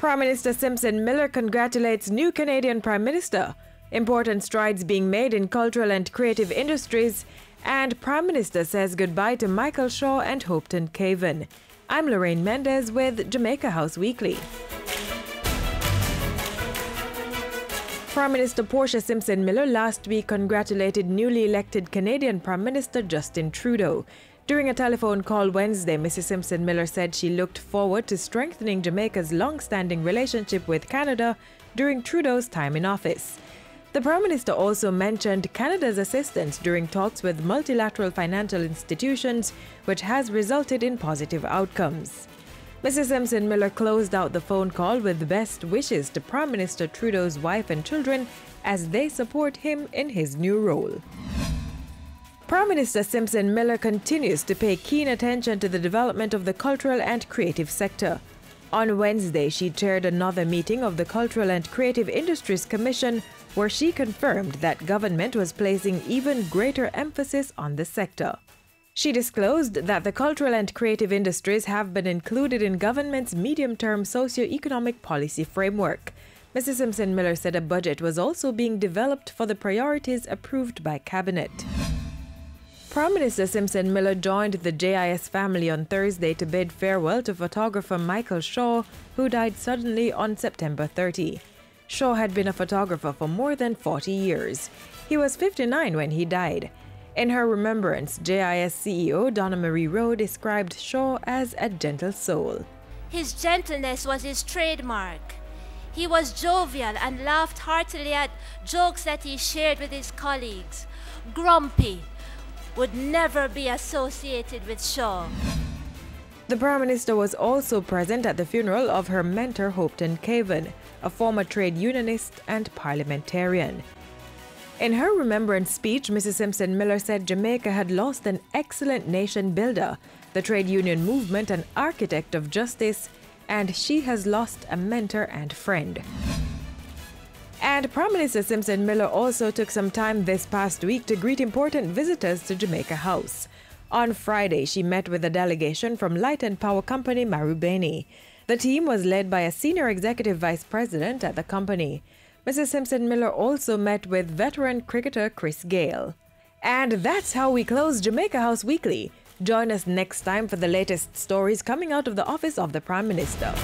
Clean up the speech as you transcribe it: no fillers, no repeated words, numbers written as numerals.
Prime Minister Simpson Miller congratulates new Canadian Prime Minister. Important strides being made in cultural and creative industries, and Prime Minister says goodbye to Michael Shaw and Hopton Cavin. I'm Lorraine Mendez with Jamaica House Weekly. Prime Minister Portia Simpson Miller last week congratulated newly elected Canadian Prime Minister Justin Trudeau. During a telephone call Wednesday, Mrs. Simpson Miller said she looked forward to strengthening Jamaica's long-standing relationship with Canada during Trudeau's time in office. The Prime Minister also mentioned Canada's assistance during talks with multilateral financial institutions, which has resulted in positive outcomes. Mrs. Simpson Miller closed out the phone call with best wishes to Prime Minister Trudeau's wife and children as they support him in his new role. Prime Minister Simpson Miller continues to pay keen attention to the development of the cultural and creative sector. On Wednesday, she chaired another meeting of the Cultural and Creative Industries Commission, where she confirmed that government was placing even greater emphasis on the sector. She disclosed that the cultural and creative industries have been included in government's medium-term socio-economic policy framework. Mrs. Simpson Miller said a budget was also being developed for the priorities approved by Cabinet. Prime Minister Simpson Miller joined the JIS family on Thursday to bid farewell to photographer Michael Shaw, who died suddenly on September 30. Shaw had been a photographer for more than 40 years. He was 59 when he died. In her remembrance, JIS CEO Donna Marie Rowe described Shaw as a gentle soul. His gentleness was his trademark. He was jovial and laughed heartily at jokes that he shared with his colleagues. Grumpy would never be associated with Shaw. The Prime Minister was also present at the funeral of her mentor Hopton Cavin, a former trade unionist and parliamentarian. In her remembrance speech, Mrs. Simpson Miller said Jamaica had lost an excellent nation builder, the trade union movement an architect of justice, and she has lost a mentor and friend. And Prime Minister Simpson Miller also took some time this past week to greet important visitors to Jamaica House. On Friday, she met with a delegation from light and power company Marubeni. The team was led by a senior executive vice president at the company. Mrs. Simpson Miller also met with veteran cricketer Chris Gale. And that's how we close Jamaica House Weekly. Join us next time for the latest stories coming out of the office of the Prime Minister.